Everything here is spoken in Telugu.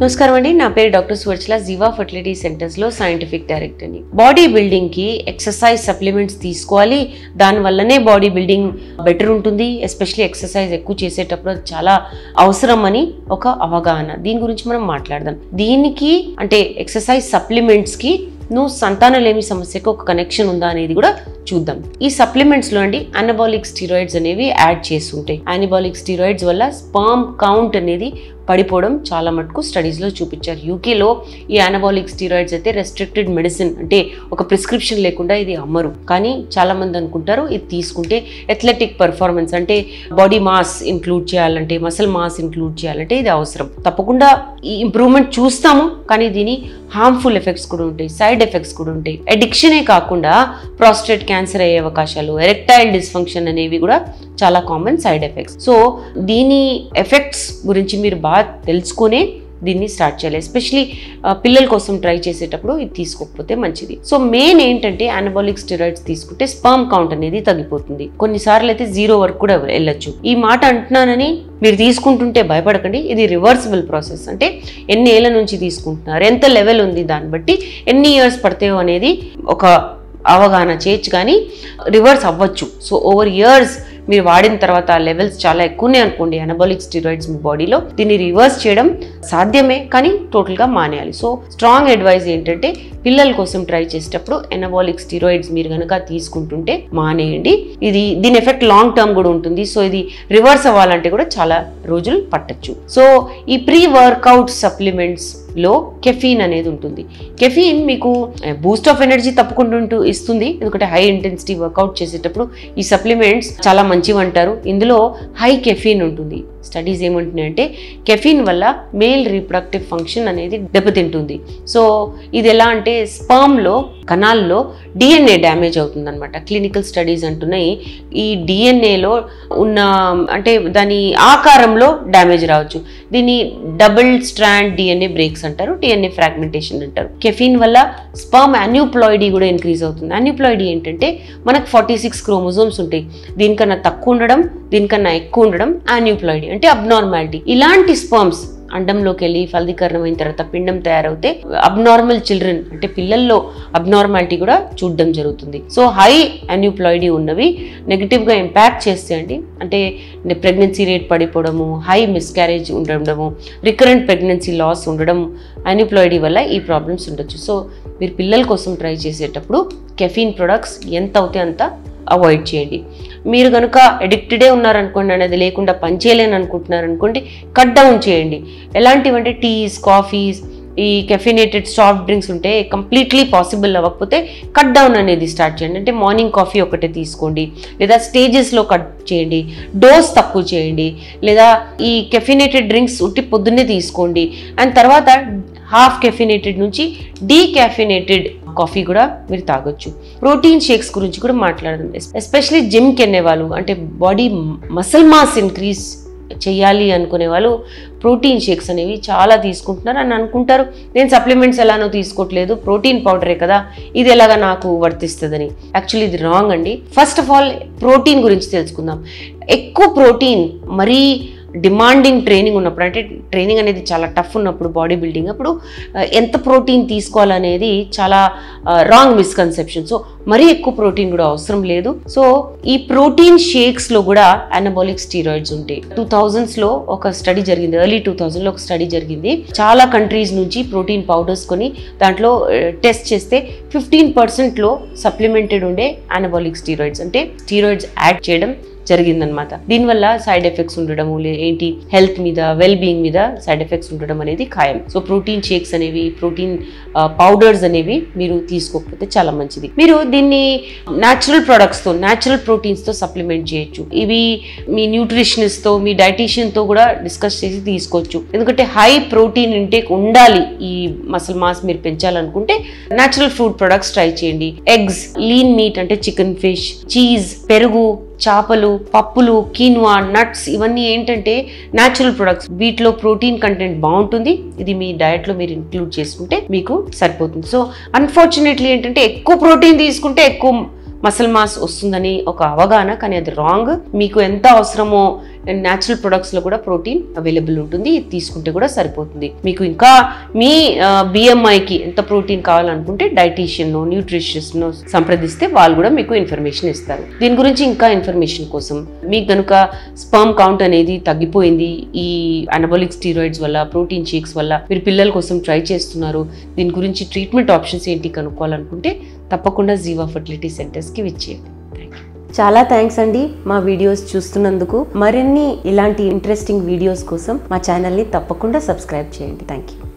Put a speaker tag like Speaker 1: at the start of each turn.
Speaker 1: నమస్కారం అండి, నా పేరు డాక్టర్ సువర్చల, జీవా ఫర్టిలిటీ సెంటర్స్లో సైంటిఫిక్ డైరెక్టర్ని. బాడీ బిల్డింగ్కి ఎక్సర్సైజ్ సప్లిమెంట్స్ తీసుకోవాలి, దానివల్లనే బాడీ బిల్డింగ్ బెటర్ ఉంటుంది. ఎస్పెషలీ ఎక్సర్సైజ్ ఎక్కువ చేసేటప్పుడు అది చాలా అవసరం అని ఒక అవగాహన. దీని గురించి మనం మాట్లాడదాం. దీనికి అంటే ఎక్సర్సైజ్ సప్లిమెంట్స్కి సంతానలేమి సమస్యకు ఒక కనెక్షన్ ఉందా అనేది కూడా చూద్దాం. ఈ సప్లిమెంట్స్ లో అండి అనబాలిక్ స్టీరాయిడ్స్ అనేవి యాడ్ చేస్తుంటాయి. అనబాలిక్ స్టీరాయిడ్స్ వల్ల స్పర్మ్ కౌంట్ అనేది పడిపోవడం చాలా మటుకు స్టడీస్ లో చూపించారు. యూకేలో ఈ అనబాలిక్ స్టీరాయిడ్స్ అయితే రెస్ట్రిక్టెడ్ మెడిసిన్, అంటే ఒక ప్రిస్క్రిప్షన్ లేకుండా ఇది అమ్మరు. కానీ చాలా మంది అనుకుంటారు ఇది తీసుకుంటే అథ్లెటిక్ పర్ఫార్మెన్స్ అంటే బాడీ మాస్ ఇంక్లూడ్ చేయాలంటే, మసిల్ మాస్ ఇంక్లూడ్ చేయాలంటే ఇది అవసరం. తప్పకుండా ఈ ఇంప్రూవ్మెంట్ చూస్తాము, కానీ దీని హార్మ్ఫుల్ ఎఫెక్ట్స్ కూడా ఉంటాయి, సైడ్ ఎఫెక్ట్స్ కూడా ఉంటాయి. అడిక్షనే కాకుండా ప్రాస్టేట్ క్యాన్సర్ అయ్యే అవకాశాలు, ఎరెక్టైల్ డిస్ఫంక్షన్ అనేవి కూడా చాలా కామన్ సైడ్ ఎఫెక్ట్స్. సో దీని ఎఫెక్ట్స్ గురించి మీరు బాగా తెలుసుకునే దీన్ని స్టార్ట్ చేయాలి. ఎస్పెషలీ పిల్లల కోసం ట్రై చేసేటప్పుడు ఇది తీసుకోకపోతే మంచిది. సో మెయిన్ ఏంటంటే అనబాలిక్ స్టెరాయిడ్స్ తీసుకుంటే స్పర్మ్ కౌంట్ అనేది తగ్గిపోతుంది. కొన్నిసార్లు అయితే 0 వరకు కూడా వెళ్ళొచ్చు. ఈ మాట అంటున్నానని మీరు తీసుకుంటుంటే భయపడకండి, ఇది రివర్సిబుల్ ప్రాసెస్. అంటే ఎన్ని ఏళ్ళ నుంచి తీసుకుంటున్నారు, ఎంత లెవెల్ ఉంది, దాన్ని బట్టి ఎన్ని ఇయర్స్ పడతాయో అనేది ఒక అవగాహన చేయొచ్చు, కానీ రివర్స్ అవ్వచ్చు. సో ఓవర్ ఇయర్స్ మీరు వాడిన తర్వాత ఆ లెవెల్స్ చాలా ఎక్కువనే అనుకోండి అనబాలిక్ స్టీరాయిడ్స్ మీ బాడీలో, దీన్ని రివర్స్ చేయడం సాధ్యమే, కానీ టోటల్గా మానేయాలి. సో స్ట్రాంగ్ అడ్వైజ్ ఏంటంటే పిల్లల కోసం ట్రై చేసేటప్పుడు అనబాలిక్ స్టీరాయిడ్స్ మీరు కనుక తీసుకుంటుంటే మానేయండి. దీని ఎఫెక్ట్ లాంగ్ టర్మ్ కూడా ఉంటుంది. సో ఇది రివర్స్ అవ్వాలంటే కూడా చాలా రోజులు పట్టచ్చు. సో ఈ ప్రీ వర్కౌట్ సప్లిమెంట్స్ లో కెఫీన్ అనేది ఉంటుంది. కెఫీన్ మీకు బూస్ట్ ఆఫ్ ఎనర్జీ తప్పకుండా ఇస్తుంది, ఎందుకంటే హై ఇంటెన్సిటీ వర్కౌట్ చేసేటప్పుడు ఈ సప్లిమెంట్స్ చాలా మంచివి అంటారు. ఇందులో హై కెఫీన్ ఉంటుంది. స్టడీస్ ఏమంటున్నాయంటే కెఫీన్ వల్ల మేల్ రీప్రొడక్టివ్ ఫంక్షన్ అనేది దెబ్బతింటుంది. సో ఇది ఎలా అంటే స్పర్మ్లో కణాల్లో డిఎన్ఏ డ్యామేజ్ అవుతుంది అనమాట. క్లినికల్ స్టడీస్ అంటున్నాయి ఈ డిఎన్ఏలో ఉన్న అంటే దాని ఆకారంలో డ్యామేజ్ రావచ్చు. దీన్ని డబుల్ స్ట్రాండ్ డిఎన్ఏ బ్రేక్స్ అంటారు, డిఎన్ఏ ఫ్రాగ్మెంటేషన్ అంటారు. కెఫీన్ వల్ల స్పర్మ్ అన్యూప్లాయిడీ కూడా ఇంక్రీజ్ అవుతుంది. అన్యూప్లాయిడీ ఏంటంటే మనకు 46 క్రోమోజోమ్స్ ఉంటాయి, దీనికన్నా తక్కువ ఉండడం, దీనికన్నా ఎక్కువ ఉండడం అన్యూప్లాయిడీ అంటే అబ్నార్మాలిటీ. ఇలాంటి స్పర్మ్స్ అండంలోకి వెళ్ళి ఫలదీకరణం అయిన తర్వాత పిండం తయారవుతే అబ్నార్మల్ చిల్డ్రన్ అంటే పిల్లల్లో అబ్నార్మాలిటీ కూడా చూడడం జరుగుతుంది. సో హై అన్యూప్లాయిడీ ఉన్నవి నెగిటివ్గా ఇంపాక్ట్ చేస్తాయండి. అంటే ప్రెగ్నెన్సీ రేట్ పడిపోవడము, హై మిస్క్యారేజ్ ఉండడము, రికరెంట్ ప్రెగ్నెన్సీ లాస్ ఉండడం, అన్యూప్లాయిడీ వల్ల ఈ ప్రాబ్లమ్స్ ఉండొచ్చు. సో మీరు పిల్లల కోసం ట్రై చేసేటప్పుడు కెఫీన్ ప్రొడక్ట్స్ ఎంత అవుతే అంత అవాయిడ్ చేయండి. మీరు కనుక అడిక్టెడే ఉన్నారనుకోండి, అనేది లేకుండా పనిచేయలేని అనుకుంటున్నారు అనుకోండి, కట్ డౌన్ చేయండి. ఎలాంటివంటే టీస్, కాఫీస్, ఈ కెఫినేటెడ్ సాఫ్ట్ డ్రింక్స్ ఉంటే కంప్లీట్లీ పాసిబుల్ అవ్వకపోతే కట్ డౌన్ అనేది స్టార్ట్ చేయండి. అంటే మార్నింగ్ కాఫీ ఒకటే తీసుకోండి, లేదా స్టేజెస్లో కట్ చేయండి, డోస్ తక్కువ చేయండి, లేదా ఈ కెఫినేటెడ్ డ్రింక్స్ ఉట్టి పొద్దున్నే తీసుకోండి. అండ్ తర్వాత హాఫ్ కెఫినేటెడ్ నుంచి డీకాఫినేటెడ్ కాఫీ కూడా మీరు తాగొచ్చు. ప్రోటీన్ షేక్స్ గురించి కూడా మాట్లాడదాం. ఎస్పెషలీ జిమ్కి వెళ్ళే వాళ్ళు, అంటే బాడీ మసిల్ మాస్ ఇంక్రీజ్ చేయాలి అనుకునే వాళ్ళు ప్రోటీన్ షేక్స్ అనేవి చాలా తీసుకుంటున్నారు అని అనుకుంటారు. నేను సప్లిమెంట్స్ ఎలానో తీసుకోవట్లేదు, ప్రోటీన్ పౌడరే కదా, ఇది ఎలాగా నాకు వర్తిస్తుందని. యాక్చువల్లీ ఇది రాంగ్ అండి. ఫస్ట్ ఆఫ్ ఆల్ ప్రోటీన్ గురించి తెలుసుకుందాం. ఎక్కువ ప్రోటీన్ మరీ డిమాండింగ్ ట్రైనింగ్ ఉన్నప్పుడు, అంటే ట్రైనింగ్ అనేది చాలా టఫ్ ఉన్నప్పుడు, బాడీ బిల్డింగ్ అప్పుడు ఎంత ప్రోటీన్ తీసుకోవాలనేది చాలా రాంగ్ మిస్కన్సెప్షన్. సో మరీ ఎక్కువ ప్రోటీన్ కూడా అవసరం లేదు. సో ఈ ప్రోటీన్ షేక్స్లో కూడా అనబాలిక్ స్టీరాయిడ్స్ ఉంటాయి. 2000s ఒక స్టడీ జరిగింది, ఎర్లీ 2000 ఒక స్టడీ జరిగింది. చాలా కంట్రీస్ నుంచి ప్రోటీన్ పౌడర్స్ కొని దాంట్లో టెస్ట్ చేస్తే 15% సప్లిమెంటెడ్ ఉండే అనబాలిక్ స్టీరాయిడ్స్, అంటే స్టీరాయిడ్స్ యాడ్ చేయడం జరిగిందనమాట. దీనివల్ల సైడ్ ఎఫెక్ట్స్ ఉండడము, ఏంటి హెల్త్ మీద, వెల్ బీయింగ్ మీద సైడ్ ఎఫెక్ట్స్ ఉండడం అనేది ఖాయం. సో ప్రోటీన్ షేక్స్ అనేవి, ప్రోటీన్ పౌడర్స్ అనేవి మీరు తీసుకోకపోతే చాలా మంచిది. మీరు దీన్ని న్యాచురల్ ప్రొడక్ట్స్తో, న్యాచురల్ ప్రోటీన్స్తో సప్లిమెంట్ చేయొచ్చు. ఇవి మీ న్యూట్రిషనిస్ట్తో, మీ డైటీషియన్తో కూడా డిస్కస్ చేసి తీసుకోవచ్చు. ఎందుకంటే హై ప్రోటీన్ ఇంటేక్ ఉండాలి ఈ మసిల్ మాస్ మీరు పెంచాలనుకుంటే న్యాచురల్ ఫుడ్ ప్రొడక్ట్స్ ట్రై చేయండి. ఎగ్స్, లీన్ మీట్ అంటే చికెన్, ఫిష్, చీజ్, పెరుగు, చేపలు, పప్పులు, కీన్వా, నట్స్, ఇవన్నీ ఏంటంటే న్యాచురల్ ప్రొడక్ట్స్. వీటిలో ప్రోటీన్ కంటెంట్ బాగుంటుంది. ఇది మీ డయట్లో మీరు ఇంక్లూడ్ చేసుకుంటే మీకు సరిపోతుంది. సో అన్ఫార్చునేట్లీ ఏంటంటే ఎక్కువ ప్రోటీన్ తీసుకుంటే ఎక్కువ మసిల్ మాస్ వస్తుందని ఒక అవగాహన, కానీ అది రాంగ్. మీకు ఎంత అవసరమో న్యాచురల్ ప్రొడక్ట్స్ లో కూడా ప్రోటీన్ అవైలబుల్ ఉంటుంది, ఇది తీసుకుంటే కూడా సరిపోతుంది. మీకు ఇంకా మీ బిఎంఐకి ఎంత ప్రోటీన్ కావాలనుకుంటే డైటీషియన్ న్యూట్రిషనిస్ట్ సంప్రదిస్తే వాళ్ళు కూడా మీకు ఇన్ఫర్మేషన్ ఇస్తారు. దీని గురించి ఇంకా ఇన్ఫర్మేషన్ కోసం మీకు కనుక స్పర్మ్ కౌంట్ అనేది తగ్గిపోయింది ఈ అనబోలిక్ స్టీరాయిడ్స్ వల్ల, ప్రోటీన్ షేక్స్ వల్ల, మీరు పిల్లల కోసం ట్రై చేస్తున్నారు, దీని గురించి ట్రీట్మెంట్ ఆప్షన్స్ ఏంటి కనుక్కోవాలనుకుంటే తప్పకుండా జీవా ఫర్టిలిటీ సెంటర్స్కి విచ్చేయండి. చాలా థ్యాంక్స్ అండి మా వీడియోస్ చూస్తున్నందుకు. మరిన్ని ఇలాంటి ఇంట్రెస్టింగ్ వీడియోస్ కోసం మా ఛానల్ని తప్పకుండా సబ్స్క్రైబ్ చేయండి. Thank you.